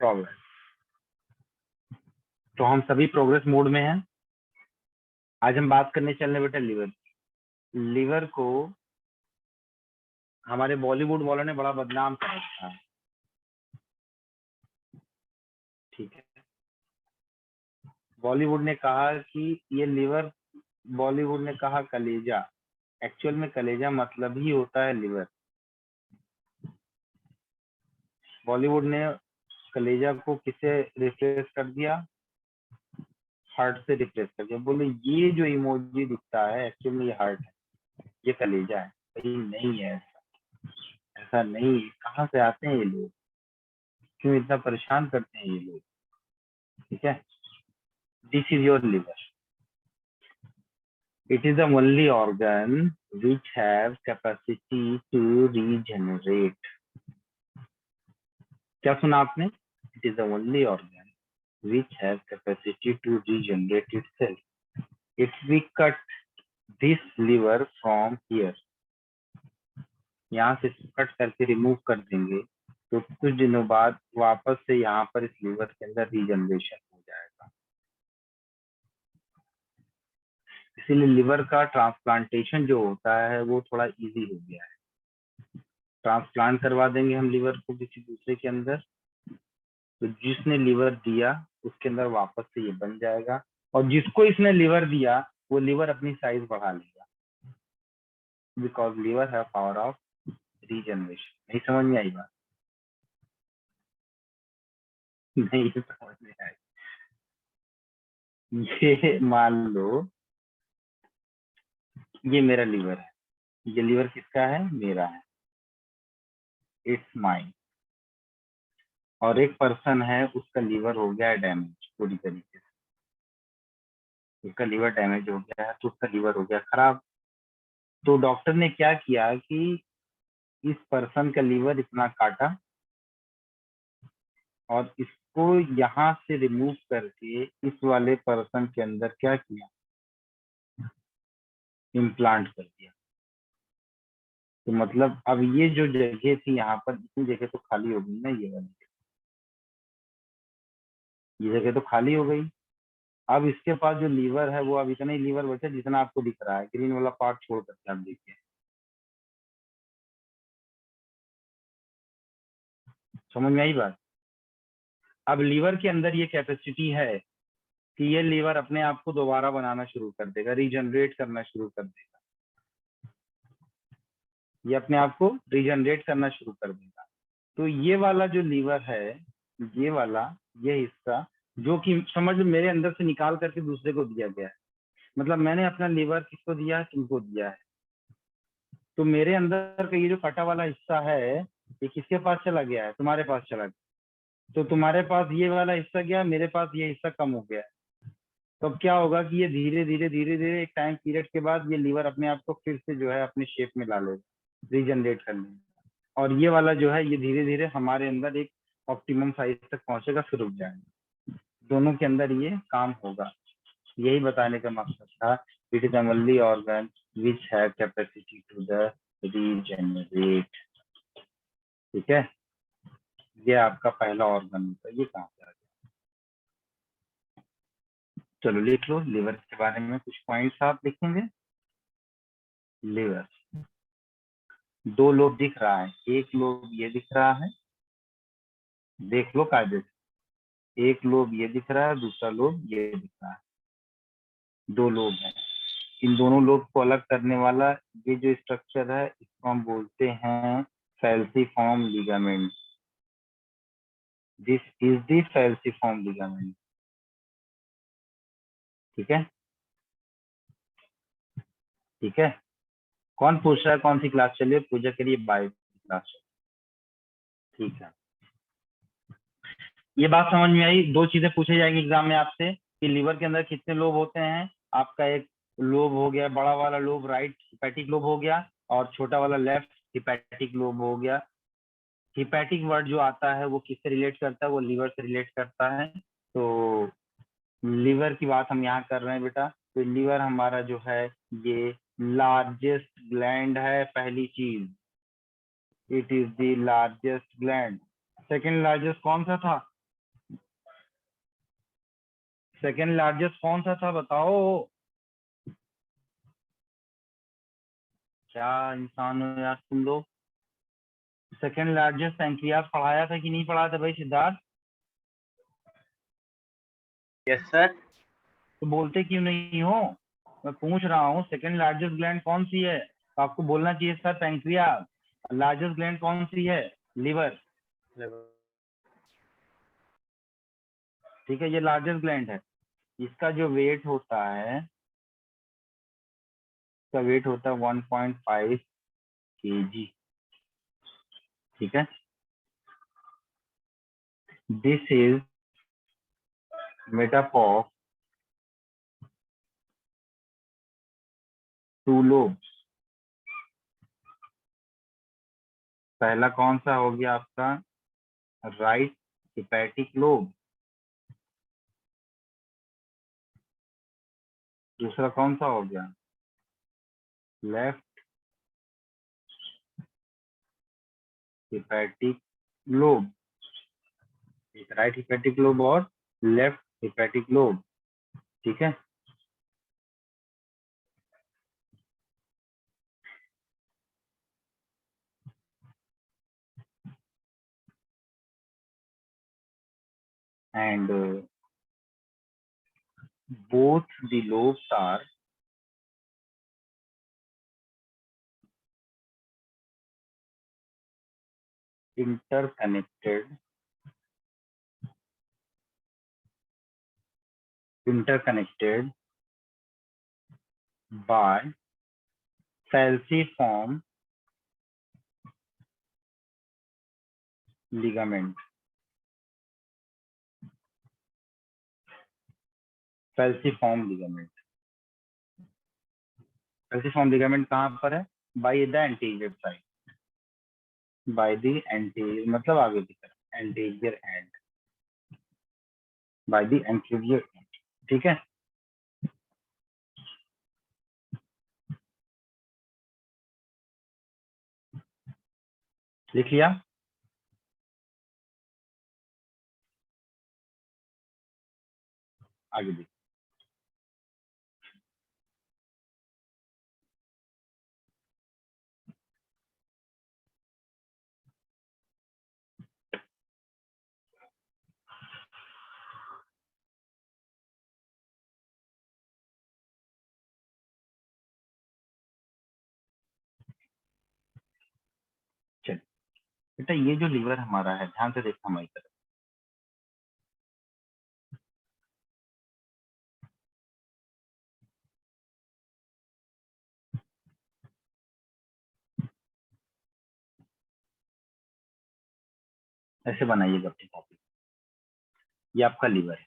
Progress. तो हम सभी प्रोग्रेस मोड में हैं। आज हम बात करने चल रहे बेटा लिवर। लिवर को हमारे बॉलीवुड वालों ने बड़ा बदनाम कर रखा है, ठीक है। बॉलीवुड ने कहा कि ये लिवर, बॉलीवुड ने कहा कलेजा, एक्चुअल में कलेजा मतलब ही होता है लिवर। बॉलीवुड ने कलेजा को किसे रिप्लेस कर दिया? हार्ट से रिप्लेस कर दिया। बोले ये जो इमोजी दिखता है एक्चुअल में ये हार्ट है, ये कलेजा है। भाई नहीं है, ऐसा नहीं है। कहाँ से आते हैं ये लोग, क्यों इतना परेशान करते हैं ये लोग, ठीक है। This is your liver. It is the only organ which have capacity to regenerate. क्या सुना आपने? It is the only organ which has capacity to regenerate itself. If we cut this liver from here, यहाँ से cut करके remove कर देंगे तो कुछ दिनों बाद वापस से यहाँ पर इस लिवर के अंदर रीजनरेशन हो जाएगा। इसीलिए लिवर का ट्रांसप्लांटेशन जो होता है वो थोड़ा इजी हो गया है। ट्रांसप्लांट करवा देंगे हम लिवर को किसी दूसरे के अंदर, तो जिसने लिवर दिया उसके अंदर वापस से ये बन जाएगा, और जिसको इसने लिवर दिया वो लिवर अपनी साइज बढ़ा लेगा, बिकॉज लिवर है पावर ऑफ रीजनरेशन। नहीं समझ में आई बात? नहीं समझ में आई। ये मान लो ये मेरा लिवर है, ये लिवर किसका है? मेरा है, इट्स माइन। और एक पर्सन है उसका लिवर हो गया है डैमेज पूरी तरीके से, उसका लिवर डैमेज हो गया है, तो उसका लिवर हो गया खराब। तो डॉक्टर ने क्या किया कि इस पर्सन का लिवर इतना काटा और इसको यहाँ से रिमूव करके इस वाले पर्सन के अंदर क्या किया? इम्प्लांट कर दिया। तो मतलब अब ये जो जगह थी यहाँ पर, इतनी जगह तो खाली हो गई ना, ये वाली ये जगह तो खाली हो गई। अब इसके पास जो लीवर है वो अब इतना ही लीवर बचा जितना आपको दिख रहा है, ग्रीन वाला पार्ट छोड़ करके। आप देखिए, समझ में आई बात? अब लीवर के अंदर ये कैपेसिटी है कि ये लीवर अपने आप को दोबारा बनाना शुरू कर देगा, रीजनरेट करना शुरू कर देगा। ये अपने आप को रीजनरेट करना शुरू कर देगा। तो ये वाला जो लीवर है, ये वाला, ये हिस्सा जो कि समझ मेरे अंदर से निकाल करके दूसरे को दिया गया है, मतलब मैंने अपना लीवर किसको दिया है? तुमको दिया है। तो मेरे अंदर का ये जो कटा वाला हिस्सा है ये किसके पास चला गया है? तुम्हारे पास चला गया। तो तुम्हारे पास ये वाला हिस्सा गया, मेरे पास ये हिस्सा कम हो गया। तो अब क्या होगा कि ये धीरे धीरे धीरे धीरे एक टाइम पीरियड के बाद ये लीवर अपने आप को फिर से जो है अपने शेप में ला लेगा, रीजनरेट कर लेगा। और ये वाला जो है ये धीरे धीरे हमारे अंदर एक ऑप्टिमम साइज तक पहुंचेगा, फिर रुक जाएगा। दोनों के अंदर ये काम होगा। यही बताने का मकसद था। It is only organ which have capacity to the regenerate. ठीक है, ये आपका पहला ऑर्गन होता है। ये कहाँ से आ गया? चलो लिख लो लिवर के बारे में कुछ पॉइंट्स आप लिखेंगे। लिवर, दो लोब दिख रहा है, एक लोब ये दिख रहा है, देख लो कायदे से। एक लोब ये दिख रहा है, दूसरा लोब ये दिख रहा है, दो लोब है। इन दोनों लोब को अलग करने वाला ये जो स्ट्रक्चर है इसको हम बोलते हैं falciform ligament. This is the falciform ligament. ठीक है, ठीक है। कौन पूछ रहा है कौन सी क्लास चलिए? पूजा करिए, बायो क्लास। ठीक है, ये बात समझ में आई। दो चीजें पूछे जाएंगी एग्जाम में आपसे कि लिवर के अंदर कितने लोब होते हैं। आपका एक लोब हो गया, बड़ा वाला लोब राइट हिपैटिक लोब हो गया, और छोटा वाला लेफ्ट हिपैटिक लोब हो गया। हिपैटिक वर्ड जो आता है वो किससे रिलेट करता है? वो लिवर से रिलेट करता है। तो लिवर की बात हम यहाँ कर रहे हैं बेटा। तो लिवर हमारा जो है ये लार्जेस्ट ग्लैंड है, पहली चीज। It is the largest gland. Second largest कौन सा था? सेकेंड लार्जेस्ट कौन सा था बताओ। क्या इंसान हो यार तुम लोग। सेकेंड लार्जेस्ट पैंक्रियास पढ़ाया था कि नहीं पढ़ाया था भाई सिद्धार्थ। Yes sir. तो बोलते क्यों नहीं हो। मैं पूछ रहा हूँ सेकेंड लार्जेस्ट ग्लैंड कौन सी है, तो आपको बोलना चाहिए सर पैंक्रियास। लार्जेस्ट ग्लैंड कौन सी है, लीवर। ठीक है, ये लार्जेस्ट ग्लैंड है। इसका जो वेट होता है, इसका वेट होता है 1.5 kg। ठीक है, this is made up of 2 lobes। पहला कौन सा हो गया आपका, राइट हिपैटिक लोब। दूसरा कौन सा हो गया, लेफ्ट हिपैटिक लोब। एक राइट हिपैटिक लोब और लेफ्ट हिपैटिक लोब। ठीक है, and both the lobes are interconnected by falciform ligament। falciform ligament, falciform ligament कहाँ पर है, by the anterior side, by the anterior मतलब आगे की तरफ, anterior end, by the anterior end। ठीक है, लिख लिया। आगे देखिए, चलिए बेटा ये जो लीवर हमारा है, ध्यान से देखना हमारी तरफ। ऐसे बनाइएगा अपनी कॉपी। ये आपका लीवर है,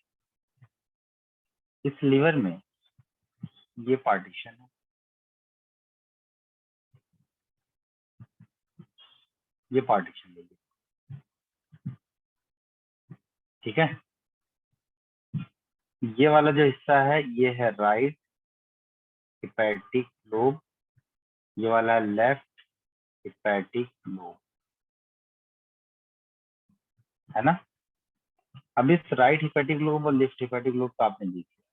इस लीवर में ये पार्टीशन है, ये पार्टीशन लीजिए। ठीक है, ये वाला जो हिस्सा है ये है राइट हिपैटिक लोब, ये वाला लेफ्ट हिपैटिक लोब, है ना। अब इस राइट हिपैटिक लोब और लेफ्ट हिपैटिक लोब को आपने देख लिया,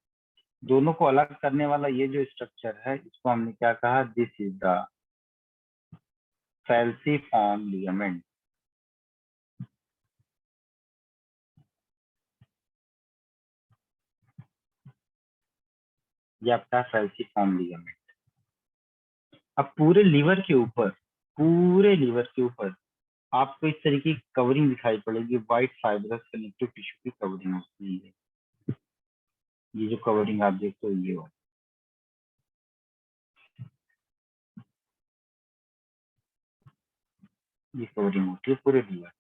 दोनों को अलग करने वाला ये जो स्ट्रक्चर है इसको हमने क्या कहा, this is the falciform ligament. ये आपका फैल्सीफॉर्म लिगामेंट। अब पूरे लीवर के ऊपर आपको इस तरीके की कवरिंग दिखाई पड़ेगी, व्हाइट फाइब्रस कनेक्टिव टिश्यू की कवरिंग होती है। ये जो कवरिंग आप देखते हो ये हो, ये कवरिंग होती है पूरे लीवर।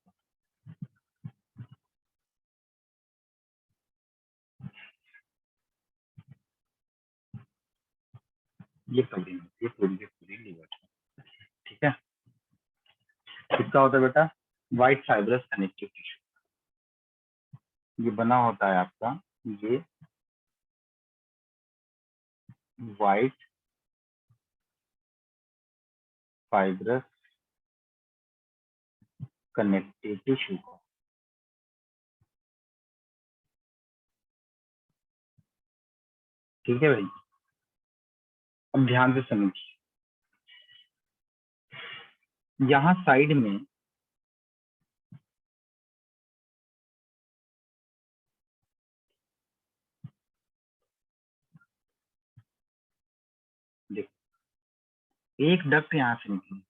ये कवरिंग होती है पूरी की पूरी लीवर। ठीक है, किसका होता है बेटा, व्हाइट फाइब्रस कनेक्टिव टिश्यू। ये बना होता है आपका, ये व्हाइट फाइब्रस कनेक्टिव टिश्यू को। ठीक है भाई, अब ध्यान से समझिए। यहाँ साइड में देखो, एक डक्ट यहाँ से निकली,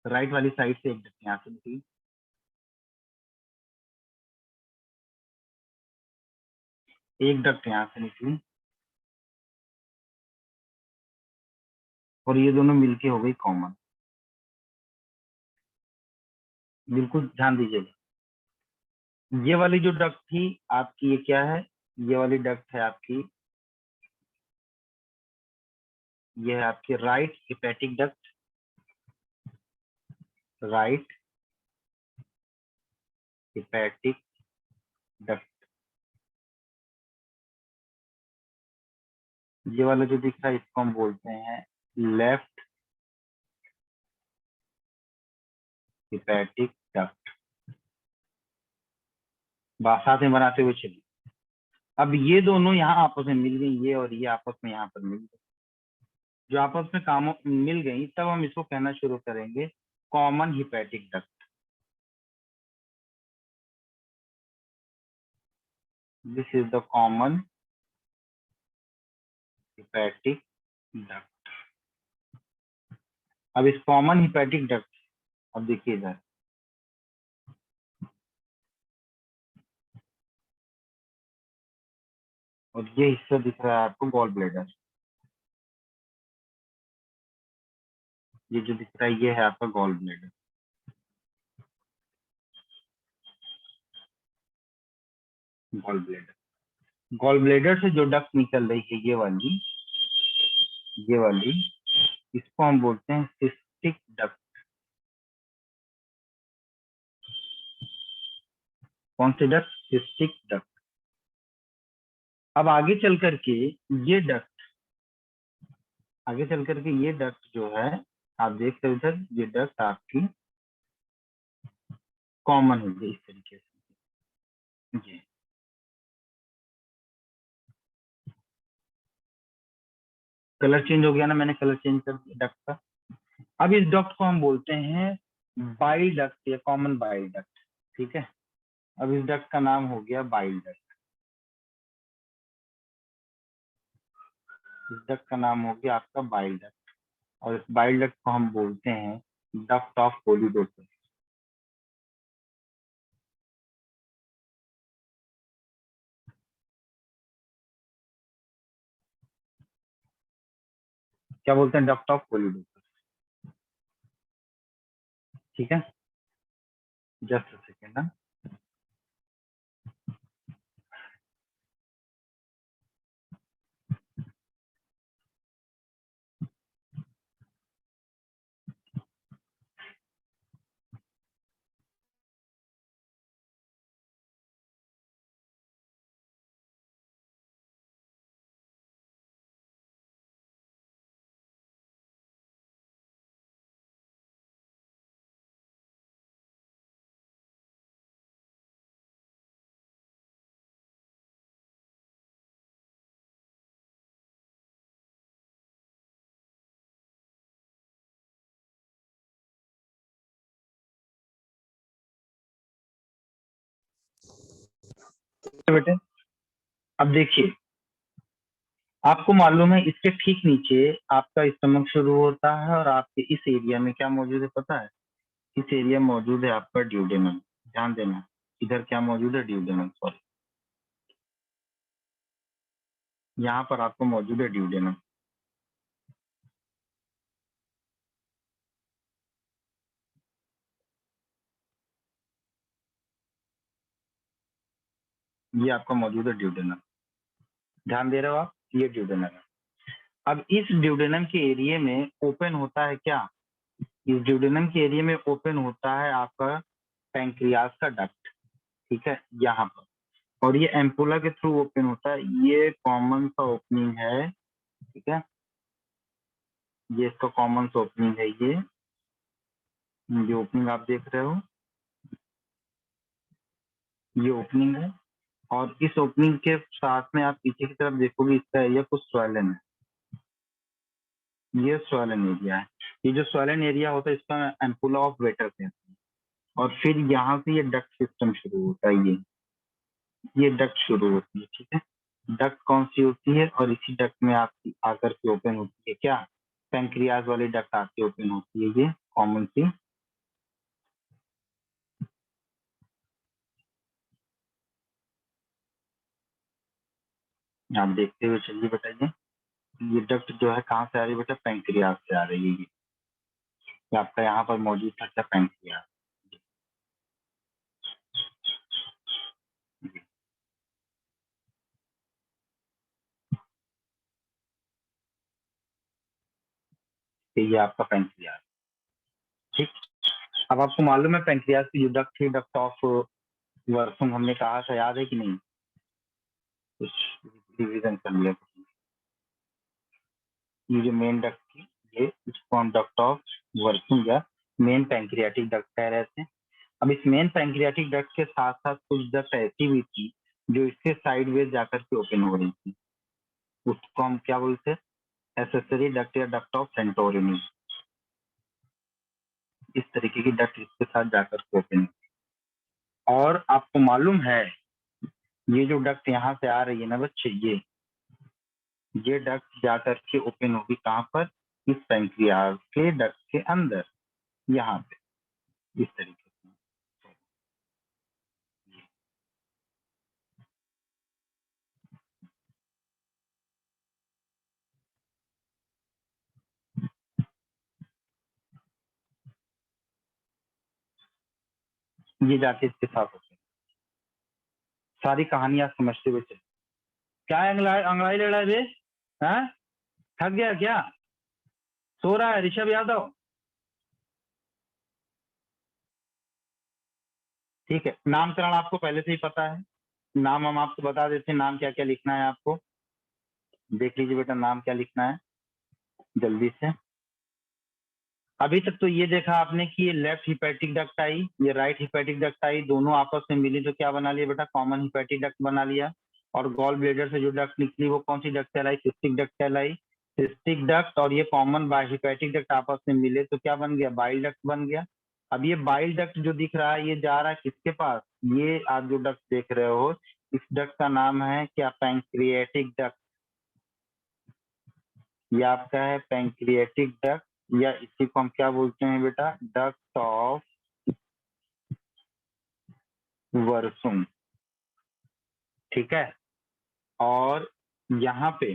राइट वाली साइड से एक डक्ट यहाँ से निकली, एक डक्ट यहाँ से निकली, और ये दोनों मिलके हो गई कॉमन। बिल्कुल ध्यान दीजिएगा, ये वाली जो डक्ट थी आपकी, ये क्या है, ये वाली डक्ट है आपकी, ये है आपकी right hepatic duct, right hepatic duct. ये वाला जो दिख रहा है इसको हम बोलते हैं लेफ्ट हेपेटिक डक्ट। साथ में बनाते हुए चलिए। अब ये दोनों यहाँ आपस में मिल गई, ये और ये आपस में यहाँ पर मिल गई, जो आपस में काम मिल गई, तब हम इसको कहना शुरू करेंगे common hepatic duct. This is the common hepatic duct. अब इस कॉमन हेपेटिक डक्ट, अब देखिए इधर, और ये हिस्सा दिख रहा है आपको गॉल ब्लैडर, ये जो दिख रहा है ये है आपका gall bladder. Gall bladder, gall bladder से जो डक्ट निकल रही है ये वाली, इसको हम बोलते हैं सिस्टिक डक्ट। कौन सी डक्ट? Cystic duct. अब आगे चल करके ये डक्ट, आगे चल करके ये डक्ट जो है, आप देख रहे हो उधर, ये डक्ट आपकी कॉमन होगी इस तरीके से। जी, कलर चेंज हो गया ना, मैंने कलर चेंज कर दिया डक्ट का। अब इस डक्ट को हम बोलते हैं बाइल डक्ट या कॉमन बाइल डक्ट। ठीक है, अब इस डक्ट का नाम हो गया बाइल डक्ट। इस डक्ट का नाम हो गया आपका बाइल डक्ट, और इस बाइल डक्ट को हम बोलते हैं डक्ट ऑफ पोलिडोसिस। क्या बोलते हैं? डक्ट ऑफ पोलिडोसिस। ठीक है, जस्ट अ सेकेंड ना। बेटे अब देखिए, आपको मालूम है इसके ठीक नीचे आपका स्टमक शुरू होता है, और आपके इस एरिया में क्या मौजूद है पता है? इस एरिया में मौजूद है आपका ड्यूडेनम। ध्यान देना, इधर क्या मौजूद है? ड्यूडेनम, सॉरी, यहाँ पर आपको मौजूद है ड्यूडेनम। ये आपका मौजूद है ड्यूडेनम। ध्यान दे रहे हो आप? ये ड्यूडेनम है। अब इस ड्यूडेनम के एरिया में ओपन होता है क्या? इस ड्यूडेनम के एरिया में ओपन होता है आपका पैंक्रियास का डक्ट। ठीक है, यहाँ पर, और ये एम्पुला के थ्रू ओपन होता है। ये कॉमन सा ओपनिंग है। ठीक है, ये इसका कॉमन सा ओपनिंग है। ये ओपनिंग आप देख रहे हो, ये ओपनिंग है। और इस ओपनिंग के साथ में आप पीछे की तरफ देखोगे इसका एरिया कुछ स्वैलन है, ये स्वैलन एरिया है। ये जो स्वैलन एरिया होता है इसका एम्पुला ऑफ वेटर कहते हैं। और फिर यहाँ से ये डक्ट सिस्टम शुरू होता है, ये डक्ट शुरू होती है, ठीक है। डक्ट कौन सी होती है, और इसी डक्ट में आपकी आकर के ओपन होती है क्या, पैंक्रियाज वाली डक्ट आके ओपन होती है, ये कॉमन सी। आप देखते हुए चलिए बेटा, ये डक्ट जो है कहाँ से आ रही है बेटा, पैंक्रियाज से आ रही है। ये आपका यहाँ पर मौजूद था क्या, पैंक्रियाज। ये आपका पैंक्रियाज, ठीक। अब आपको मालूम है पैंक्रियाज की जो डक्ट थी, डक्ट ऑफ वर्सुम, हमने कहा था, याद है कि नहीं, कुछ रिवीजन कर लिया। ये जो मेन डक्ट थी, ये इसको हम डक्ट ऑफ वर्सुम या मेन पैंक्रियाटिक डक्ट कह रहे थे। अब इस मेन पैंक्रियाटिक डक्ट के साथ साथ कुछ डक्ट ऐसी भी थी जो इसके साइडवेज जाकर के ओपन हो रही थी, उसको हम क्या बोलते हैं, एसेसरी डक्ट या डक्ट ऑफ सेंटोरिनी। इस तरीके की डक्ट इसके साथ जाकर के ओपन। और आपको मालूम है ये जो डक्ट यहाँ से आ रही है ना बच्चे, ये डक्ट जाकर के ओपन होगी कहाँ पर, इस पैंक्रियाज के डक्ट के अंदर, यहाँ पे, इस तरीके से। ये जाके इसके साथ होते हैं। सारी कहानी आप समझते हुए चलिए। क्या अंगड़ाई अंगड़ाई ले रहा है बे, हाँ? थक गया क्या, सो रहा है ऋषभ यादव? ठीक है, नामकरण आपको पहले से ही पता है, नाम हम आपको बता देते हैं, नाम क्या क्या लिखना है आपको, देख लीजिए बेटा नाम क्या लिखना है जल्दी से। अभी तक तो ये देखा आपने कि ये लेफ्ट हिपैटिक डक्ट आई, ये राइट हिपैटिक डक्ट आई, दोनों आपस में मिली तो क्या बना लिया बेटा, कॉमन हिपैटिक डक्ट बना लिया। और गॉल ब्लेडर से जो डक्ट निकली वो कौन सी डक्ट कहलाई, सिस्टिक डक्ट कहलाई। सिस्टिक डक्ट और ये कॉमन हिपैटिक डक्ट आपस में मिले तो क्या बन गया, बाइल डक्ट बन गया। अब ये बाइल डक्ट जो दिख रहा है ये जा रहा है किसके पास, ये आप जो डक्ट देख रहे हो इस डक्ट का नाम है क्या, पैंक्रिएटिक डक्ट। ये आपका है पैंक्रिएटिक डक्ट, या इसी को हम क्या बोलते हैं बेटा, डक्ट ऑफ वर्सुम, ठीक है। और यहाँ पे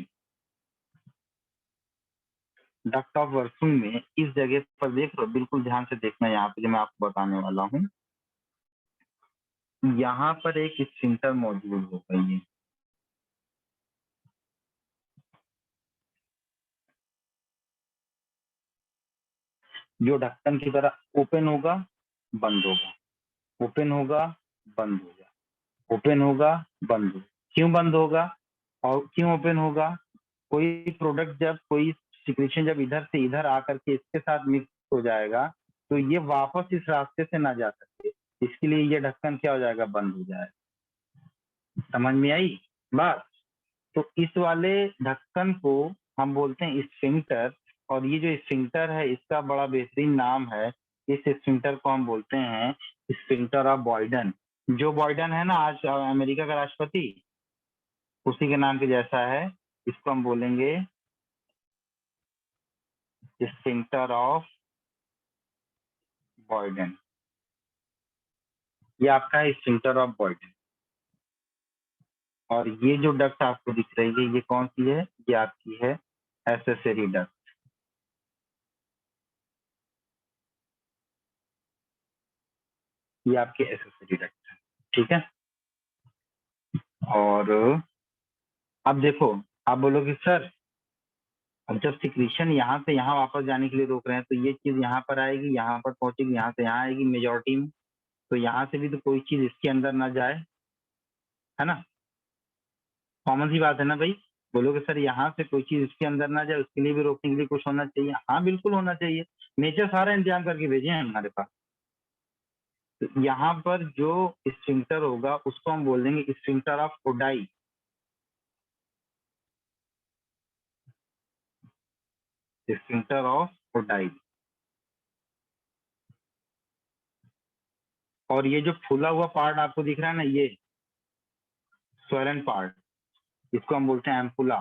डक्ट ऑफ वर्सुम में इस जगह पर देख लो, बिल्कुल ध्यान से देखना, यहाँ पे जो मैं आपको बताने वाला हूँ, यहाँ पर एक स्फिंक्टर मौजूद होगा, ये जो ढक्कन की तरह ओपन होगा बंद होगा, ओपन होगा बंद होगा, ओपन होगा बंद होगा। क्यों बंद होगा और क्यों ओपन होगा, कोई प्रोडक्ट जब, कोई सिक्रेशन जब इधर से इधर आकर के इसके साथ मिक्स हो जाएगा तो ये वापस इस रास्ते से ना जा सके, इसके लिए ये ढक्कन क्या हो जाएगा, बंद हो जाएगा। समझ में आई बात? तो इस वाले ढक्कन को हम बोलते हैं स्फिंक्टर, और ये जो स्फिंक्टर है इसका बड़ा बेहतरीन नाम है, इस स्फिंक्टर को हम बोलते हैं स्फिंक्टर ऑफ बॉयडन। जो बॉयडन है ना आज अमेरिका का राष्ट्रपति, उसी के नाम के जैसा है, इसको हम बोलेंगे स्फिंक्टर ऑफ बॉयडन। ये आपका है स्फिंक्टर ऑफ बॉयडन। और ये जो डक्ट आपको दिख रही है ये कौन सी है, ये आपकी है एसेसरी डक्ट, ये आपकी एसेसरी डक्ट है, ठीक है। और अब देखो, आप बोलोगे सर अब जब सिक्रीशन यहाँ से यहाँ वापस जाने के लिए रोक रहे हैं तो ये चीज यहाँ पर आएगी, यहाँ पर पहुंचेगी, यहाँ से यहाँ आएगी मेजोरिटी में, तो यहाँ से भी तो कोई चीज इसके अंदर ना जाए, है ना, कॉमन सी बात है ना भाई। बोलोगे सर यहाँ से कोई चीज इसके अंदर ना जाए उसके लिए भी रोकने के लिए कुछ होना चाहिए, हाँ बिल्कुल होना चाहिए, नेचर सारा इंतजाम करके भेजे हैं हमारे पास। तो यहाँ पर जो स्फिंक्टर होगा उसको हम बोल देंगे sphincter of Oddi. Sphincter of Oddi. और ये जो फूला हुआ पार्ट आपको दिख रहा है ना, ये स्वैलन पार्ट, इसको हम बोलते हैं एम्पुला।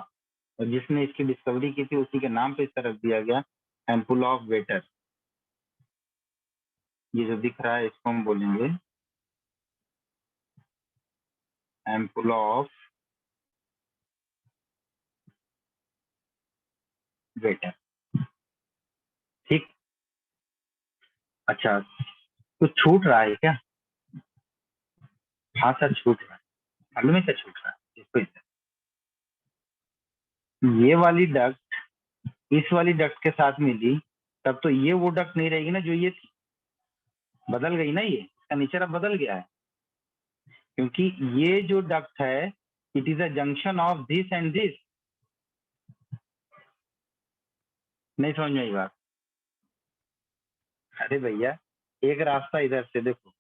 और जिसने इसकी डिस्कवरी की थी उसी के नाम पे इसका रख दिया गया एम्पुला ऑफ वेटर। ये जो दिख रहा है इसको हम बोलेंगे एम्पुला ऑफ वेटर। ठीक। अच्छा, कुछ छूट रहा है क्या? हाँ सर, छूट रहा है। मालूम है क्या छूट रहा है? इसको ये वाली डक्ट इस वाली डक्ट के साथ मिली, तब तो ये वो डक्ट नहीं रहेगी ना जो ये थी। बदल गई ना, ये इसका नेचर अब बदल गया है, क्योंकि ये जो डक्ट है it is a junction of this and this. नहीं समझ में आई बात? अरे भैया, एक रास्ता इधर से देखो,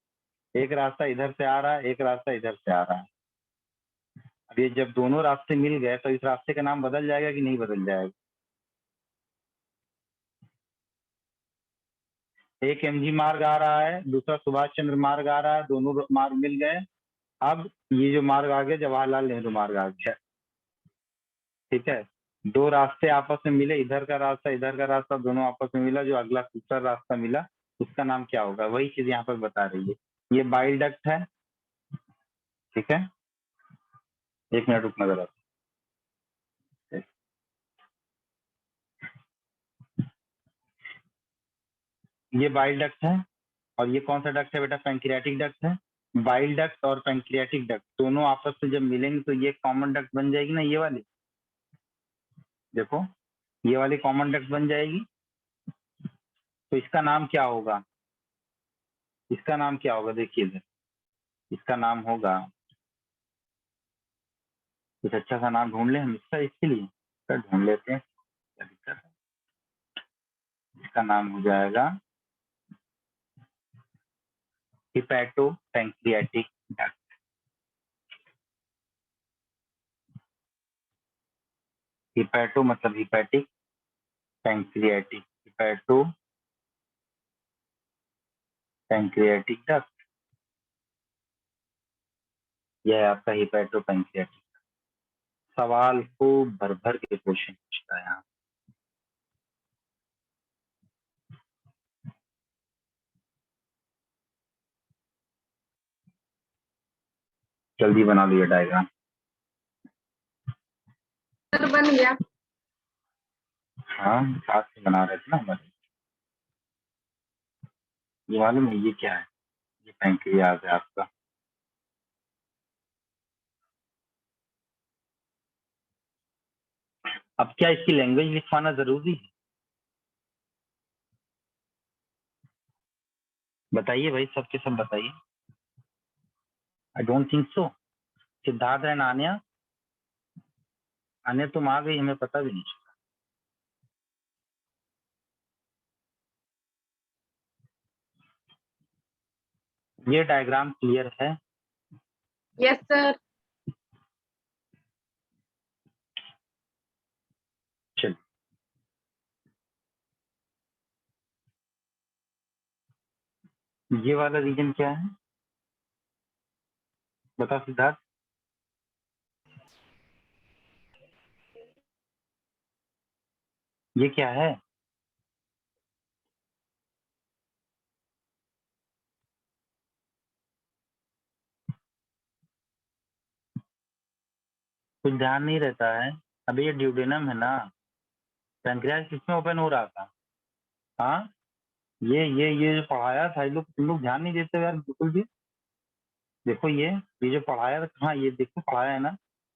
एक रास्ता इधर से आ रहा है, एक रास्ता इधर से आ रहा है। अब ये जब दोनों रास्ते मिल गए तो इस रास्ते का नाम बदल जाएगा कि नहीं बदल जाएगा? एक एमजी मार्ग आ रहा है, दूसरा सुभाष चंद्र मार्ग आ रहा है, दोनों मार्ग मिल गए। अब ये जो मार्ग आ गया जवाहरलाल नेहरू मार्ग आ गया। ठीक है, दो रास्ते आपस में मिले, इधर का रास्ता इधर का रास्ता दोनों आपस में मिला, जो अगला दूसरा रास्ता मिला उसका नाम क्या होगा? वही चीज यहाँ पर बता रही है। ये बाइल डक्ट है। ठीक है, एक मिनट रुकना जरा। ये बाइल डक्ट है, और ये कौन सा डक्ट है बेटा? पैंक्रियाटिक डक्ट है। बाइल डक्ट और पैंक्रियाटिक डक्ट दोनों आपस में जब मिलेंगे तो ये कॉमन डक्ट बन जाएगी ना, ये वाली। देखो, ये वाली कॉमन डक्ट बन जाएगी। तो इसका नाम क्या होगा? इसका नाम क्या होगा? देखिए इधर, इसका नाम होगा, कुछ अच्छा सा नाम ढूंढ ले हम इसका, इसके लिए सर ढूंढ लेते हैं, क्या दिक्कत है। इसका नाम हो जाएगा हिपैटो पैंक्रियाटिक डक्ट। हिपैटो मतलब hepatic, pancreatic, hepato pancreatic duct. यह है आपका हिपैटो पैंक्रियाटिक। सवाल को भर भर के क्वेश्चन पूछता है यहाँ। जल्दी बना लो ये डायग्राम। सर बन गया। हाँ, साथ से बना रहे थे ना हमारे। ये मालूम है ये क्या है? ये पैंक्रियाज है आपका। अब क्या इसकी लैंग्वेज लिखवाना जरूरी है? बताइए भाई, सबके सब बताइए। I don't think so. Siddharth and Anya, Anya तुम आ गई, हमें पता भी नहीं चला। ये डायग्राम क्लियर है? Yes sir. चलो, ये वाला रीजन क्या है? बता सिद्धार्थ। ये क्या है? कुछ ध्यान नहीं रहता है। अभी ये ड्यूडेनम है ना, पैंक्रियाज किसमें ओपन हो रहा था? हाँ, ये जो पढ़ाया था, ये लोग तुम लोग ध्यान नहीं देते हो यार बिल्कुल भी। देखो ये जो पढ़ाया था, हाँ ये देखो पढ़ाया है ना,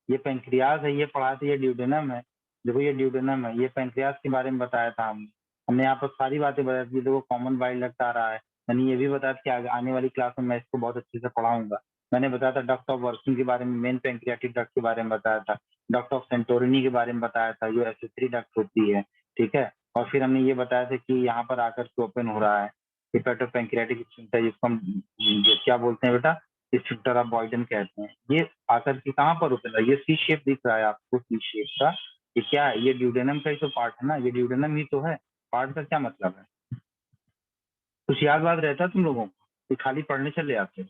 ये पैंक्रियाज है, ये पढ़ाया था, ये ड्यूडेनम है। देखो ये ड्यूडेनम है, ये पैंक्रियाज के बारे में बताया था हमने। हमने यहाँ पर सारी बातें बताई थी। देखो कॉमन बाइल डक्ट आ रहा है, मैंने ये भी बताया था कि आने वाली क्लास में मैं इसको बहुत अच्छे से पढ़ाऊंगा। मैंने बताया था डक्ट ऑफ वर्किंग के बारे में, मेन पैंक्रियाटिक डक्ट के बारे में बताया था, डक्ट ऑफ सेंटोरिनी के बारे में बताया था, जो एसेसरी डक्ट होती है। ठीक है, और फिर हमने ये बताया था कि यहाँ पर आकर के ओपन हो रहा है। हिपैटोपैंक्रियाटिक स्फिंक्टर, जिसको हम ये क्या बोलते हैं बेटा, स्फिंक्टर ऑफ बॉयडन कहते हैं। ये आकर के कहाँ पर उतरा, ये सी शेप दिख रहा है आपको, सी शेप का, ये क्या है, ये ड्यूडेनम का ही तो पार्ट है ना, ये ड्यूडेनम ही तो है। पार्ट का क्या मतलब है, कुछ याद बात रहता है तुम लोगों को कि खाली पढ़ने चले आते हो?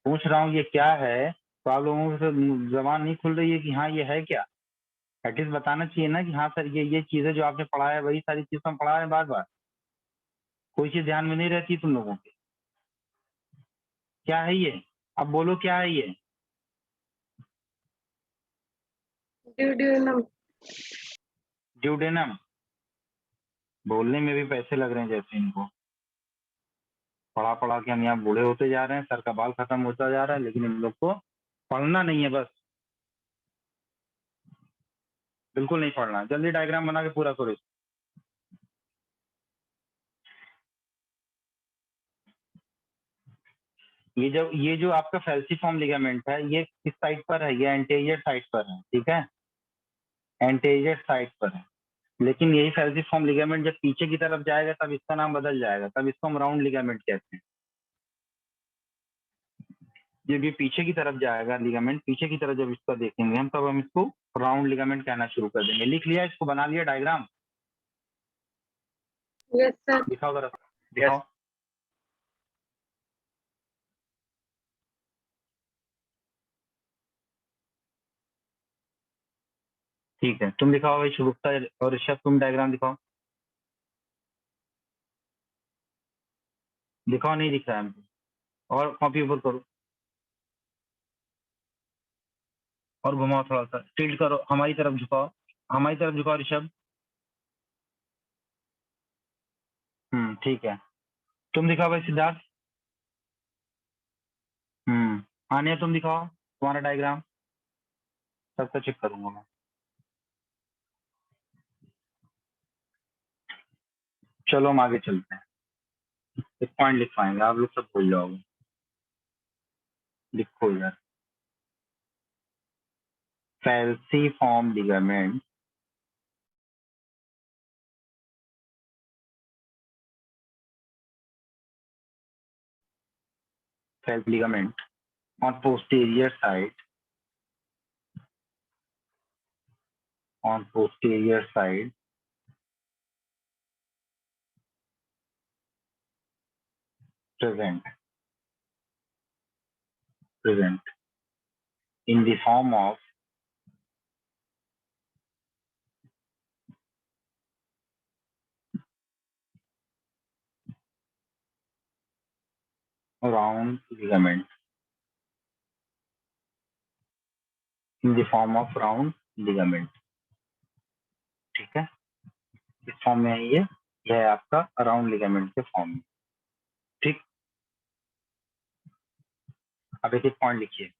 पूछ रहा हूँ ये क्या है, तो आप लोगों से जबान नहीं खुल रही है कि हाँ ये है क्या। एटलीस्ट बताना चाहिए ना कि हाँ सर ये चीजें जो आपने पढ़ा है वही सारी चीजें हम पढ़ा है बार बार, कोई चीज ध्यान में नहीं रहती तुम लोगों के। क्या है ये, अब बोलो क्या है ये। duodenum, ड्यूडेनम, बोलने में भी पैसे लग रहे हैं जैसे इनको, पढ़ा पढ़ा के हम यहाँ बूढ़े होते जा रहे हैं, सर का बाल खत्म होता जा रहा है, लेकिन इन लोग को पढ़ना नहीं है, बस बिल्कुल नहीं पढ़ना। जल्दी डायग्राम बना के पूरा करो इसको। ये जो आपका फैल्सीफॉर्म लिगामेंट है, ये किस साइड पर है, ये एंटीरियर साइड पर है, ठीक है, एंटीरियर साइड पर है। लेकिन यही फैल्सीफॉर्म लिगामेंट जब पीछे की तरफ जाएगा तब इसका नाम बदल जाएगा, तब इसको हम राउंड लिगामेंट कहते हैं। जब ये पीछे की तरफ जाएगा लिगामेंट, पीछे की तरफ जब इसका देखेंगे हम, तब हम इसको राउंड लिगामेंट कहना शुरू कर देंगे। लिख लिया इसको, बना लिया डायग्राम, yes sir, दिखाओ जरा, दिखाओ। ठीक है, तुम दिखाओ भाई, शुभुक्ता और ऋषभ, तुम डायग्राम दिखाओ। दिखाओ, नहीं दिख रहा है हमको, और कॉपी ऊपर करो और घुमाओ, थोड़ा सा टिल्ट करो, हमारी तरफ झुकाओ, हमारी तरफ झुकाओ ऋषभ। ठीक है, तुम दिखाओ भाई सिद्धार्थ। आनिया तुम दिखाओ तुम्हारा डायग्राम, सबका चेक करूंगा मैं। चलो हम आगे चलते हैं, एक पॉइंट लिख पाएंगे, आप लोग सब भूल जाओगे। लिखो यार, फैल्सीफॉर्म ligament ligament on posterior side, on posterior side present in the form of round ligament, in the form of round ligament, ठीक है, इस फॉर्म में है ये है आपका राउंड लिगामेंट के फॉर्म में, ठीक। अब एक एक पॉइंट लिखिए,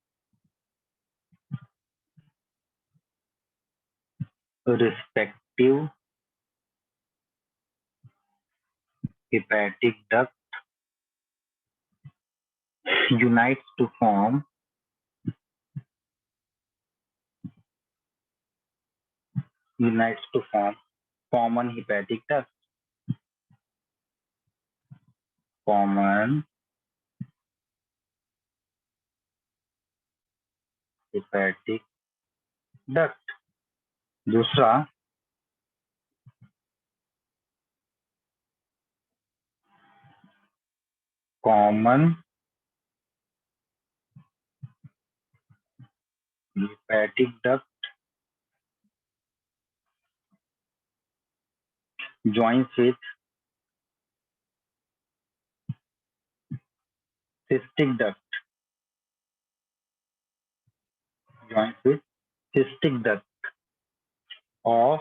respective hepatic duct unites to form common hepatic duct, common hepatic duct। दूसरा, common hepatic duct joins with cystic duct, joins with cystic duct of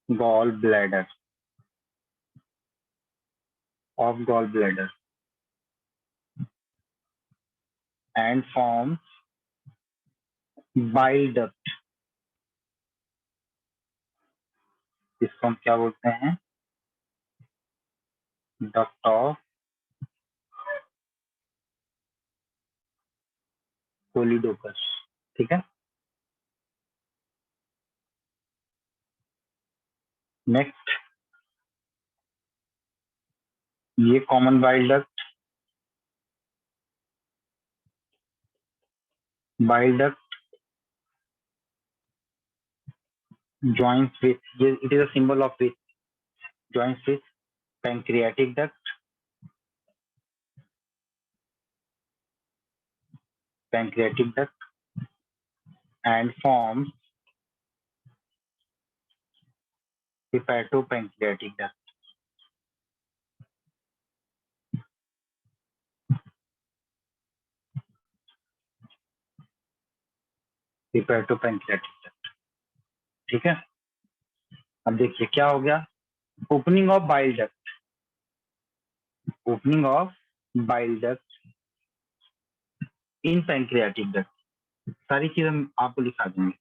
gallbladder, and forms bile duct। इसको हम क्या बोलते हैं, डक्ट ऑफ कोलिडोकस, ठीक है। Next, ये common bile duct joins with, it is a symbol of which, joins with pancreatic duct, and forms hepatopancreatic duct. Hepatopancreatic duct, ठीक है। अब देखिए क्या हो गया, opening of bile duct, opening of bile duct in pancreatic duct, सारी चीजें हम आपको लिखा देंगे।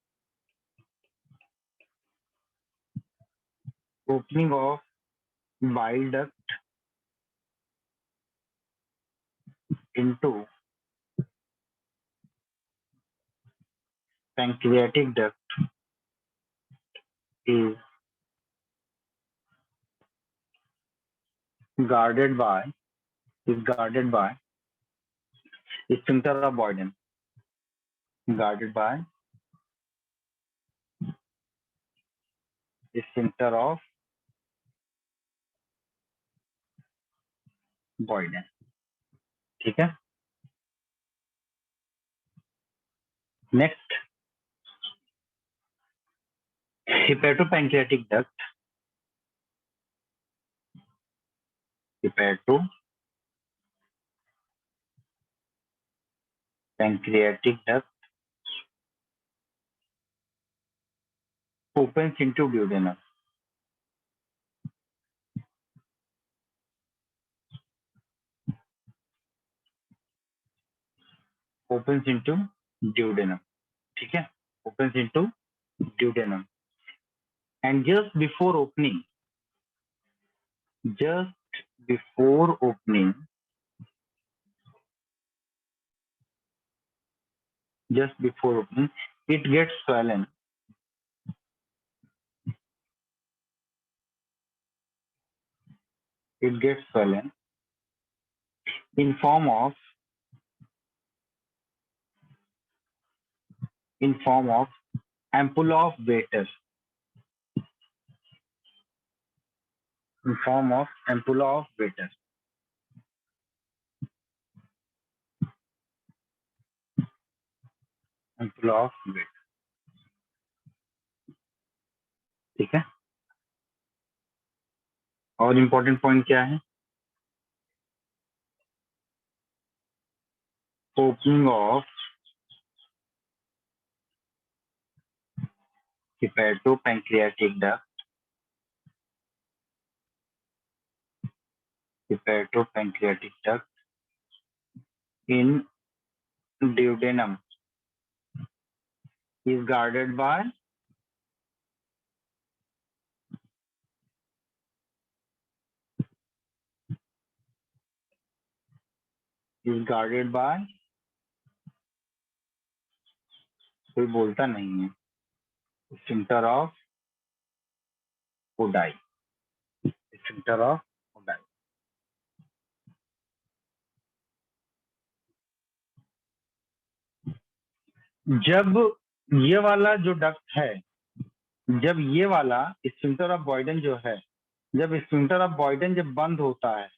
Opening of bile duct into pancreatic duct is guarded by sphincter of Boyden, guarded by sphincter of Boyden, ठीक है। Next, hepatopancreatic duct, hepatopancreatic duct opens into duodenum, ठीक है, opens into duodenum, and just before opening, it gets swollen, in form of ampulla of Vater, ठीक है। और important point क्या है, opening of hepatopancreatic duct in duodenum is guarded by कोई बोलता नहीं है, sphincter of Oddi, जब ये वाला जो डक्ट है, जब ये वाला स्फिंक्टर ऑफ बॉयडन जो है, जब स्फिंक्टर ऑफ बॉयडन जब बंद होता है,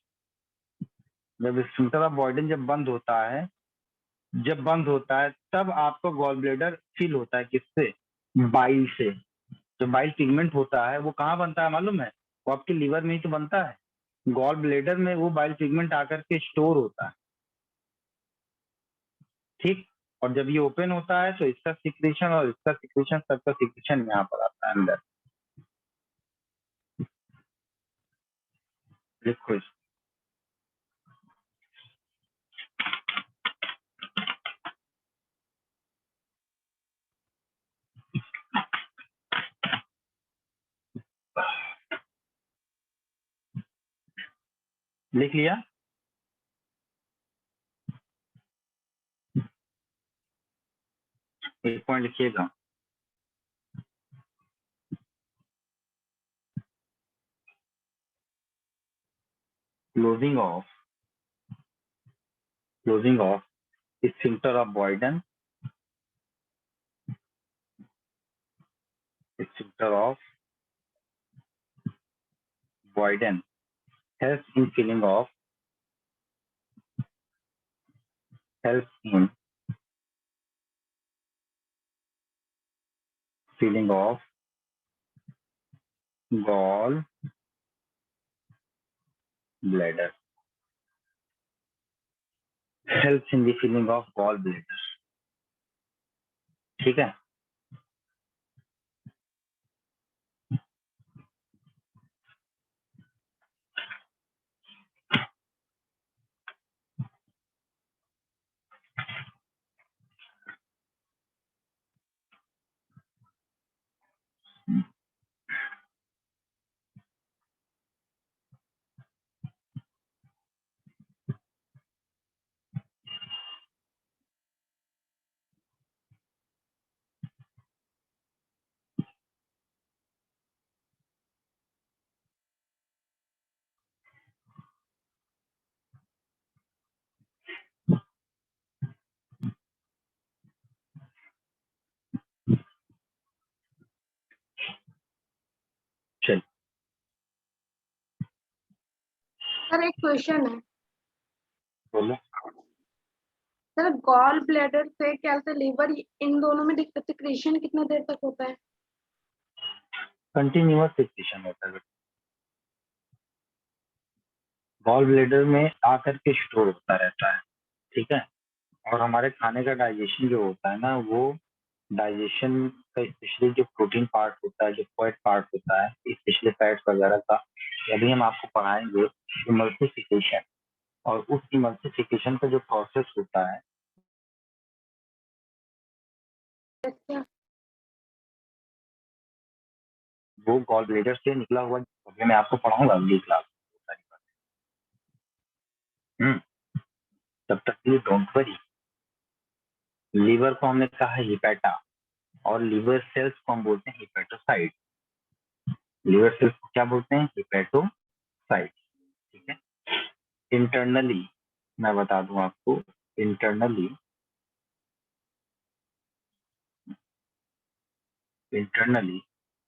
जब बंद होता है तब आपको गॉल ब्लेडर फिल होता है, किससे, बाइल से। जो बाइल पिगमेंट होता है वो कहाँ बनता है मालूम है, वो आपके लीवर में ही तो बनता है, गॉल ब्लेडर में वो बाइल पिगमेंट आकर के स्टोर होता है, ठीक। और जब ये ओपन होता है तो इसका सिक्रेशन और इसका सिक्रेशन, सबका सिक्रेशन यहाँ पर आता है अंदर, लिखो इसको। लिख लिया, एक पॉइंट लिखिएगा, closing of sphincter of Boyden, sphincter of Boyden helps in feeling of gall bladder, helps in the feeling of gall bladder. ठीक है, चल सर एक क्वेश्चन है बोलो। सर, गॉल ब्लैडर से क्या से लीवर, इन दोनों में सिक्रेशन कितना देर तक होता है? कंटिन्यूअस सिक्रेशन होता है, गॉल ब्लैडर में आकर के स्टोर होता रहता है, ठीक है। और हमारे खाने का डाइजेशन जो होता है ना, वो डाइजेशन का स्पेशली जो प्रोटीन पार्ट होता है, जो फैट पार्ट होता है, स्पेशली फैट्स वगैरह का, अभी हम आपको पढ़ाएंगे इमल्सिफिकेशन। और उस इमल्सिफिकेशन का जो प्रोसेस होता है अच्छा, वो गॉल ब्लैडर से निकला हुआ, अभी मैं आपको पढ़ाऊंगा अगली क्लास में। तब तक के लिए डोंट वरी। लीवर को हमने कहा है हिपैटा, और लीवर सेल्स को हम बोलते हैं हिपैटोसाइट। लीवर सेल्स को क्या बोलते हैं? हिपैटोसाइट, ठीक है। इंटरनली मैं बता दूं आपको, internally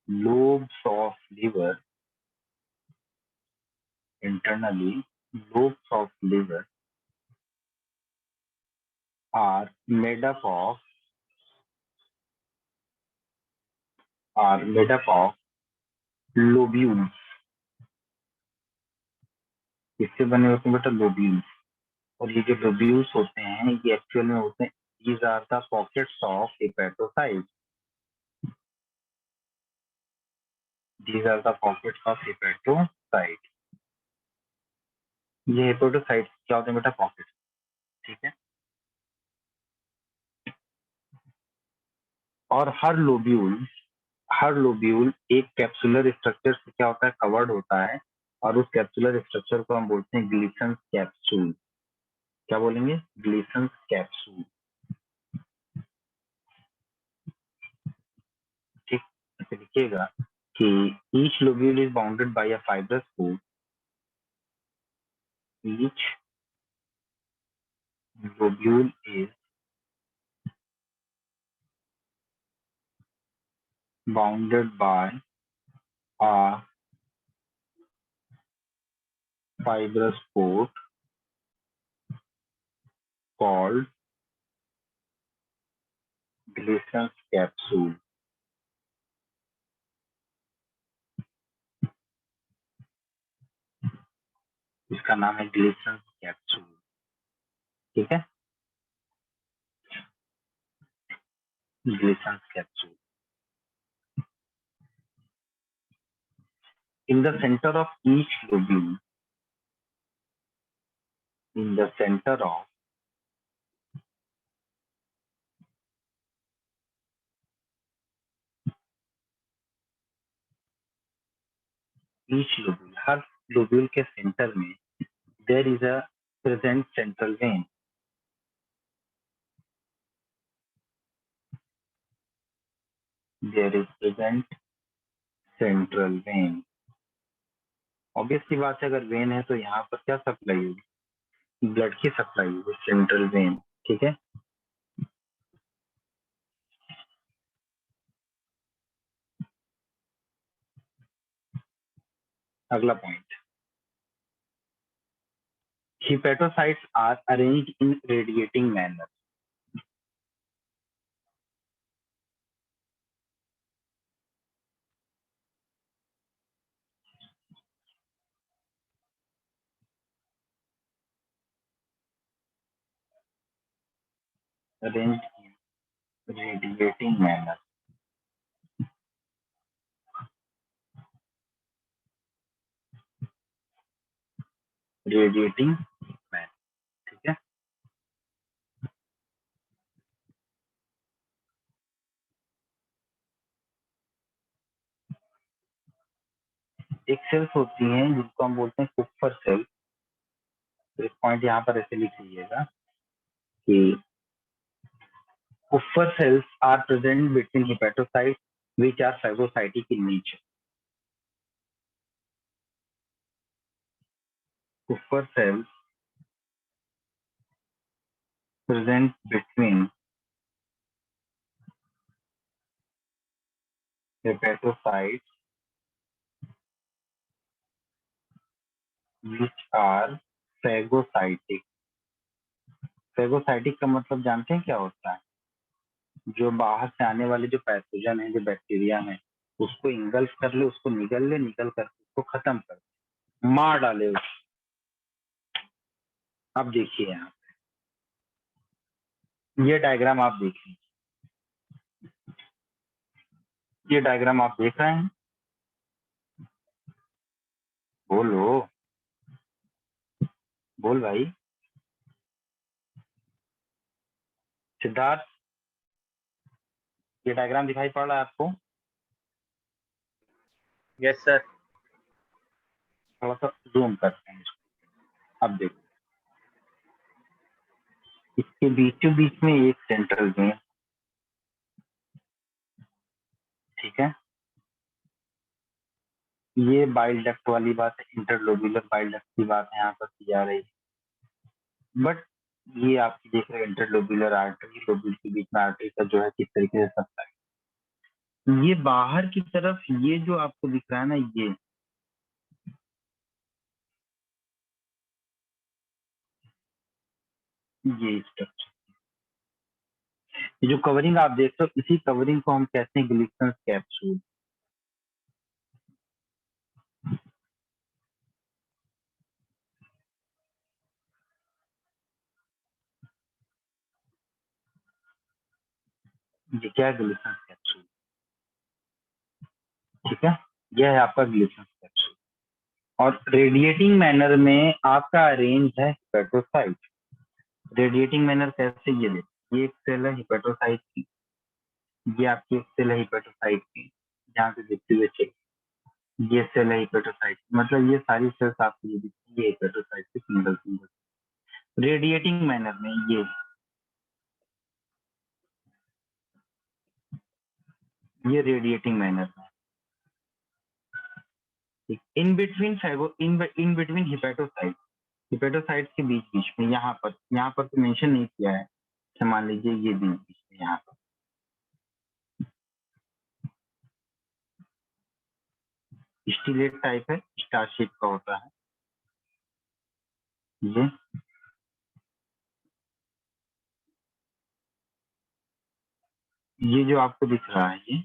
lobes of liver, internally lobes of liver are made up of lobules। इससे बने होते हैं बेटा लोब्यूल्स। और ये जो लोब्यूल्स होते हैं ये एक्चुअल में होते हैं, these are the pockets of hepatocytes, these are the pockets of hepatocytes। ये हेपेटोसाइट क्या होते हैं बेटा? पॉकेट, ठीक है। और हर लोब्यूल एक कैप्सुलर स्ट्रक्चर से क्या होता है? कवर्ड होता है। और उस कैप्सुलर स्ट्रक्चर को हम बोलते हैं ग्लिसन्स कैप्सूल। क्या बोलेंगे? ग्लिसन्स कैप्सूल, ठीक। ऐसे लिखिएगा कि each lobule is bounded by a fibrous coat, each lobule is bounded by a fibrous coat called Gleason's capsule। इसका नाम है ग्लीसन्स कैप्सूल, ठीक है। ग्लीसन्स capsule. In the center of each lobule, in the center of each lobule, her lobule के centre में there is a present central vein। There is present central vein। Obvious सी बात है, अगर वेन है तो यहाँ पर क्या सप्लाई होगी, ब्लड की सप्लाई होगी, सेंट्रल वेन। ठीक है, अगला point, hepatocytes are arranged in radiating manner. Arranged in radiating manner, radiating manner. ठीक है, एक सेल्स होती हैं जिसको हम बोलते हैं कुफर सेल। तो एक पॉइंट यहाँ पर ऐसे लिख लीजिएगा कि Kupffer cells are present between hepatocytes which are phagocytic in nature. Kupffer cells present between hepatocytes which are phagocytic. Phagocytic का मतलब जानते हैं क्या होता है? जो बाहर से आने वाले जो पैथोजन है, जो बैक्टीरिया है, उसको इंगल्फ कर ले, उसको निगल ले, निकल कर उसको खत्म कर दे, मार डाले उसको। अब देखिए यहाँ ये डायग्राम आप देखिए, ये डायग्राम आप देख रहे हैं, बोलो, बोल भाई सिद्धार्थ, ये डायग्राम दिखाई पड़ रहा है आपको? Yes sir. थोड़ा सा जूम करते हैं इसको। अब देखो, इसके बीचों बीच में एक सेंट्रल वेन, ठीक है, ये बाइल डक्ट वाली बात है, इंटरलोब्यूलर बाइल डक्ट की बात है यहाँ पर की जा रही है। बट ये आप देख रहे हैं इंटरलोब्यूलर आर्टरी, लोब्यूल के बीच में आर्टरी का जो है किस तरीके से सकता है। ये बाहर की तरफ ये जो आपको दिख रहा है ना, ये स्ट्रक्चर, ये जो कवरिंग आप देख रहे हो, इसी कवरिंग को हम कहते हैं ग्लिसन्स कैप्सूल। ये क्या है? Glisson's capsule. ठीक है, यह है आपका ग्लिसन्स कैप्सूल। और रेडिएटिंग मैनर में आपका अरेंज है हिपेटोसाइट। रेडिएटिंग मैनर कैसे, ये देखो, ये एक सेल है हिपेटोसाइट की, ये आपकी एक सेल है हिपेटोसाइट की, जहाँ से दिखती हुई चेक, ये सेल है हिपेटोसाइट, मतलब ये सारी सेल्स आपको जो दिखती है हिपेटोसाइट की सिंगल सिंगल। रेडिएटिंग मैनर में ये रेडिएटिंग मैनर में in between in between hepatocyte, hepatocyte के बीच बीच में, यहाँ पर तो मेंशन नहीं किया है, मान लीजिए ये बीच बीच में यहाँ पर स्टीलेट टाइप है, स्टार शेप का होता है ये जो आपको दिख रहा है, ये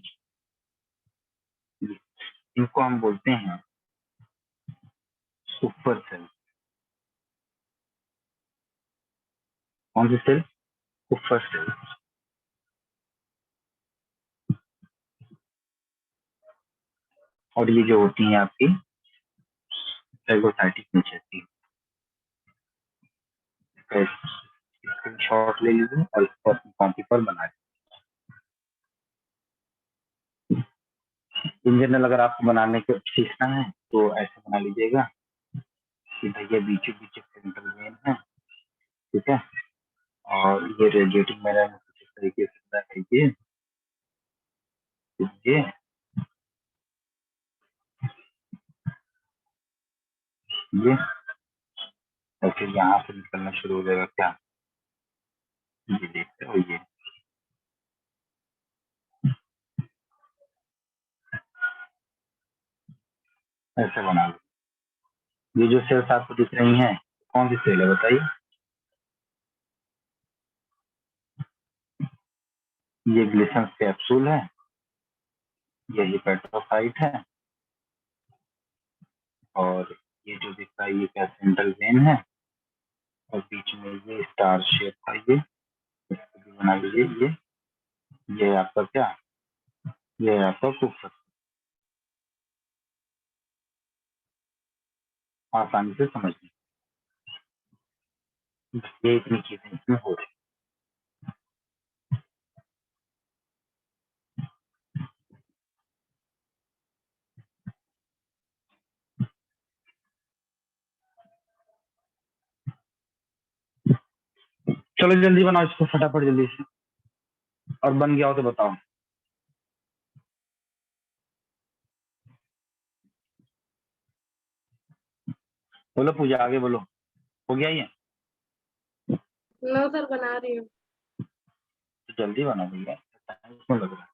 इनको हम बोलते हैं सुपर सेल। कौन सी सेल? Super cell. और ये जो होती हैं आपकी फेगोसाइटिक नेचर की। स्क्रीनशॉट ले लीजिए और इसको अपनी कॉपी पर बना लीजिए। इन जनरल अगर आपको बनाने को सीखना है तो ऐसे बना लीजिएगा कि भैया बीचों बीच सेंट्रल वेन है, ठीक है, और ये रेडिएटिंग मैनर में कुछ इस तरीके से बना लीजिए, ये और फिर यहाँ से निकलना शुरू हो जाएगा क्या, ये देखते हो, ये ऐसे बना लो। ये जो सेल्स आपको दिख रही हैं कौन सी सेल है बताइए? ये ग्लिसन्स कैप्सूल है, ये हिपेटोसाइट है, और ये जो दिख रहा है ये क्या सेंट्रल वेन है, और बीच में ये स्टार शेप का ये, इसको भी बना लीजिए। ये आपका क्या, ये आपका कुकर, आसानी से समझ लीजिए। ये इतनी चीजें इसमें हो रही। चलो जल्दी बनाओ इसको फटाफट जल्दी से, और बन गया हो तो बताओ। बोलो पूजा, आगे बोलो, हो गया ये? नो सर, बना रही हूँ। तो जल्दी बनाओ भैया, टाइम क्यों लग रहा है?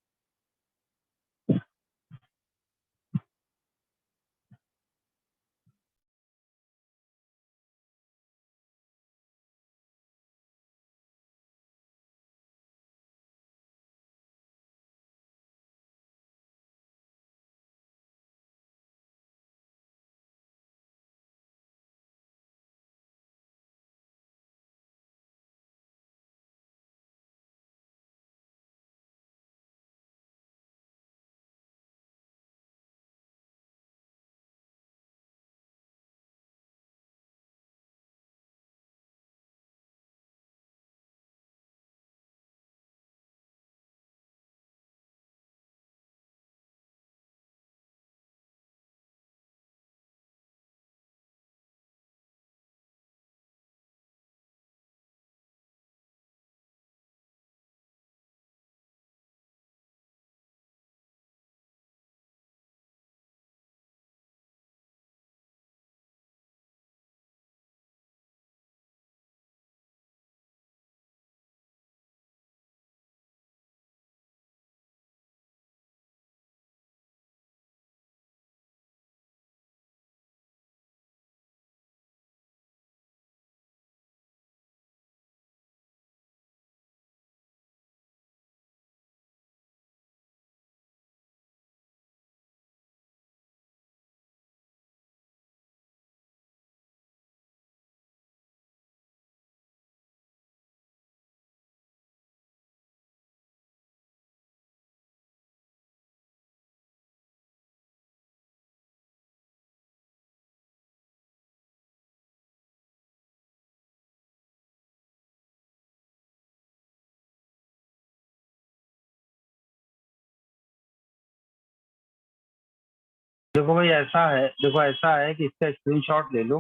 देखो भाई ऐसा है, देखो ऐसा है कि इसका स्क्रीनशॉट ले लो,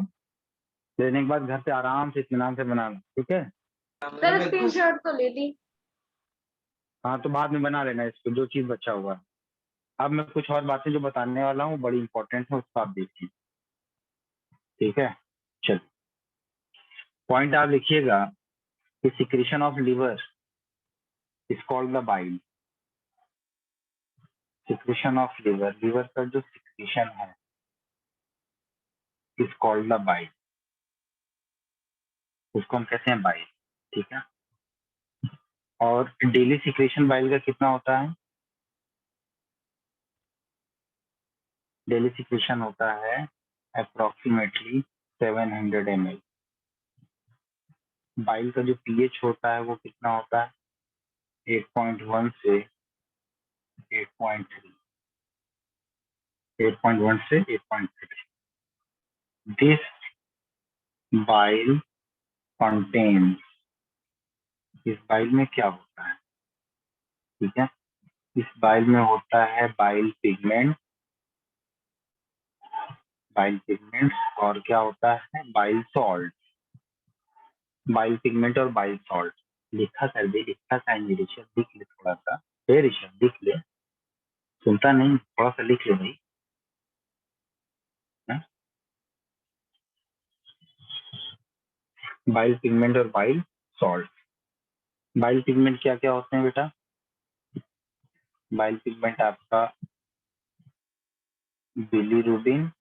लेने के बाद घर पे आराम से इत्मीनान से बनाना, ठीक है? सर स्क्रीनशॉट तो ले ली। हाँ तो बाद में बना लेना इसको, जो चीज बचा हुआ। अब मैं कुछ और बातें जो बताने वाला हूँ बड़ी इंपॉर्टेंट है, उसको आप देखिए, ठीक है? चल, पॉइंट आप लिखिएगा कि secretion of liver is called the bile. Secretion of liver, liver का जो सिक्रेशन है इज कॉल्ड द बाइल, उसको हम कहते हैं बाइल, ठीक है? और डेली सिक्रेशन बाइल का कितना होता है? डेली सिक्रेशन होता है अप्रोक्सीमेटली 700 ml। बाइल का जो पीएच होता है वो कितना होता है? 8.1 से 8.3, 8.1 से 8.3। दिस बाइल कंटेन्स, इस बाइल में क्या होता है, ठीक है? इस बाइल में होता है बाइल पिगमेंट, बाइल पिगमेंट, और क्या होता है? Bile salt. बाइल पिगमेंट और बाइल सॉल्ट लिखा कर दे, लिखा था ऋषभ, लिख ले थोड़ा सा, हे ऋषभ लिख ले, सुनता नहीं, थोड़ा सा लिख ले भाई, है? बाइल पिगमेंट और बाइल सॉल्ट। बाइल पिगमेंट क्या क्या होते हैं बेटा? बाइल पिगमेंट आपका बिलीरुबिन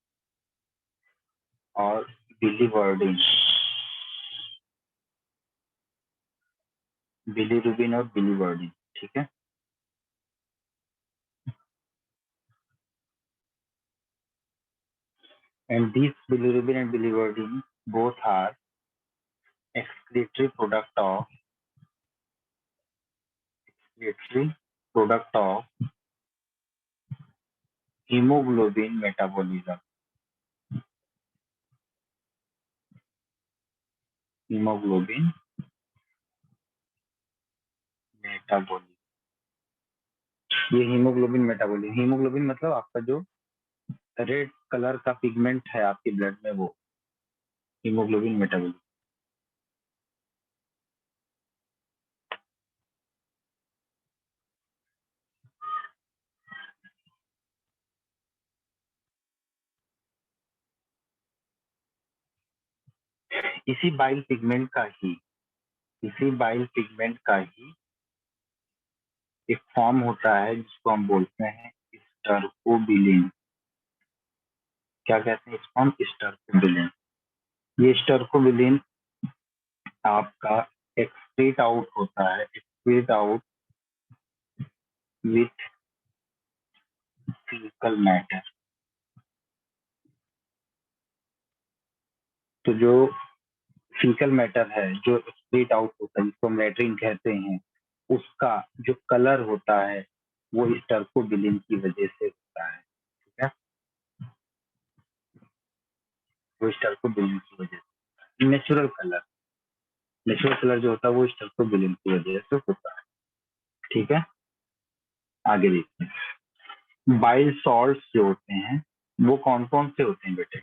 और बिलीवर्डिन, बिलीरुबिन और बिलीवर्डिन, ठीक है। And these bilirubin and biliverdin both are excretory product of hemoglobin metabolism. hemoglobin metabolism, ये हीमोग्लोबिन मतलब आपका जो रेड कलर का पिगमेंट है आपके ब्लड में, वो हीमोग्लोबिन मेटाबॉलिज्म। इसी बाइल पिगमेंट का ही एक फॉर्म होता है जिसको हम बोलते हैं स्टर्कोबिलिन। क्या कहते हैं इसको हम? स्टर्कोबिलिन। ये स्टर्कोबिलिन आपका एक्सक्रीट आउट होता है, excrete out with faecal matter. तो जो फीकल मैटर है जो एक्सक्रीट आउट होता है, जिसको हम लैट्रिन कहते हैं, उसका जो कलर होता है वो स्टर्कोबिलिन की वजह से होता है, ठीक है। वो स्टर्कोबिलिन की वजह से नेचुरल कलर जो होता है वो स्टर्कोबिलिन की वजह से होता है, ठीक है। आगे देखते हैं। बाइल सॉल्ट्स जो होते हैं वो कौन कौन से होते हैं बेटे?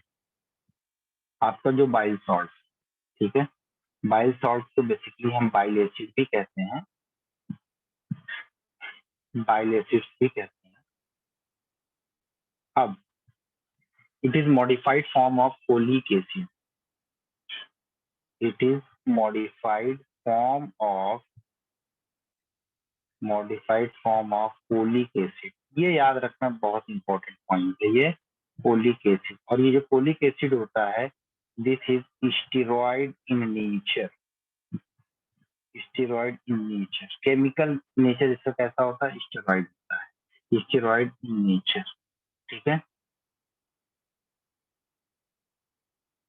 आपका जो बाइल सॉल्ट, ठीक है, बाइल सॉल्ट तो बेसिकली हम बाइल एसिड भी कहते हैं, बाइल एसिड भी कहते हैं। अब it is modified form of folic acid, it is modified form of folic acid. ये याद रखना बहुत इंपॉर्टेंट पॉइंट है, ये फोलिक एसिड। और ये जो फोलिक एसिड होता है, this is steroid in nature, steroid in nature. Chemical nature इसका कैसा होता है? स्टेरॉइड होता है, स्टेरॉइड इन नेचर, ठीक है।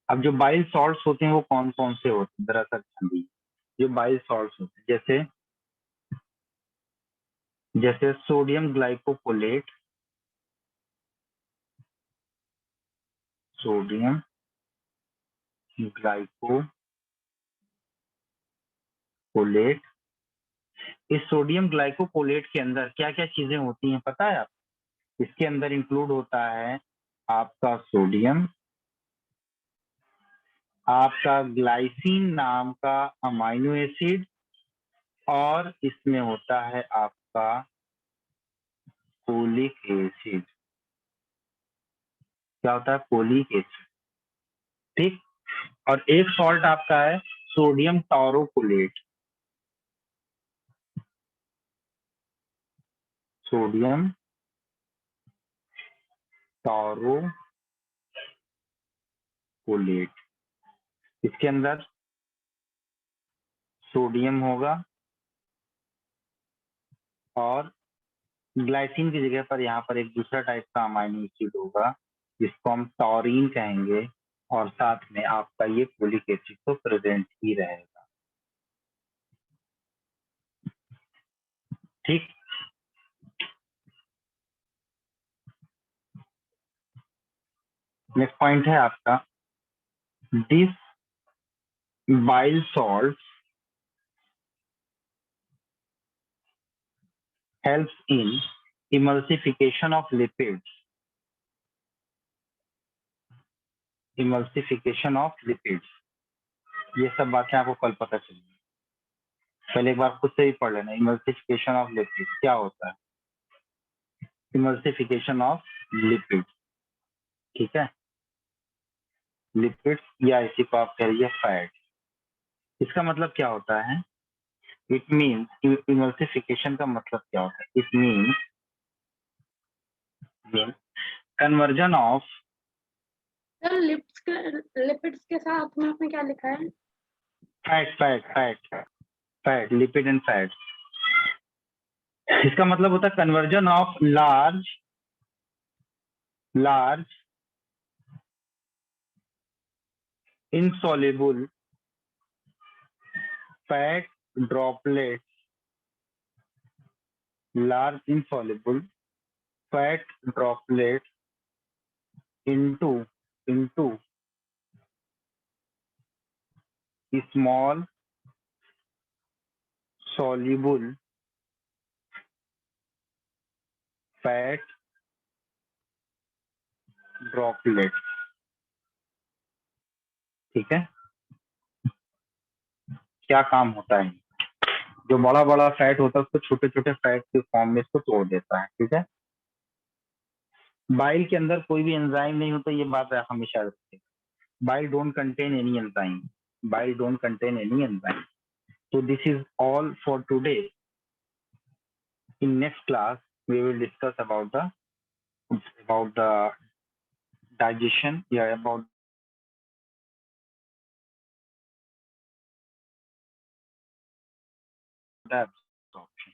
अब जो बाइल सॉल्ट्स होते हैं वो कौन कौन से होते हैं दरअसल ध्यान दीजिए। जो बाइल सॉल्ट्स होते हैं जैसे जैसे सोडियम ग्लाइकोपोलेट, सोडियम ग्लाइकोपोलेट। इस सोडियम ग्लाइकोपोलेट के अंदर क्या क्या चीजें होती हैं पता है आप? इसके अंदर इंक्लूड होता है आपका सोडियम, आपका ग्लाइसिन नाम का अमाइनो एसिड, और इसमें होता है आपका फोलिक एसिड। क्या होता है? फोलिक एसिड, ठीक। और एक सॉल्ट आपका है सोडियम टॉरोकोलेट, सोडियम टॉरोकोलेट। इसके अंदर सोडियम होगा और ग्लाइसिन की जगह पर यहाँ पर एक दूसरा टाइप का अमाइनो एसिड होगा जिसको हम टॉरिन कहेंगे, और साथ में आपका ये फोलिक एसिड तो प्रेजेंट ही रहेगा, ठीक। नेक्स्ट पॉइंट है आपका this bile salt helps in emulsification of lipids, emulsification of lipids। ये सब बातें आपको कल पता चलेगी, पहले एक बार खुद से ही पढ़ लेना। इमल्सिफिकेशन ऑफ लिपिड्स क्या होता है? इमल्सिफिकेशन ऑफ लिपिड्स, ठीक है, लिपिड्स या इसी को आप कह लीजिए फैट, इसका मतलब क्या होता है? इट मीन्स इमल्सिफिकेशन का मतलब क्या होता है? It means conversion of sir lipids के साथ में आपने क्या लिखा है? Fat lipid and fat. इसका मतलब होता है conversion of large insoluble fat droplets, large insoluble fat droplets into small soluble fat droplets। ठीक है, क्या काम होता है? जो बड़ा बड़ा फैट होता है उसको छोटे छोटे फैट के फॉर्म में इसको तोड़ देता है। ठीक है, बाइल के अंदर कोई भी एंजाइम नहीं होता, ये बात आप हमेशा रखिए। Bile don't contain any enzyme, bile don't contain any enzyme. So this is all for today. In next class, we will discuss about the digestion, yeah, about the absorption.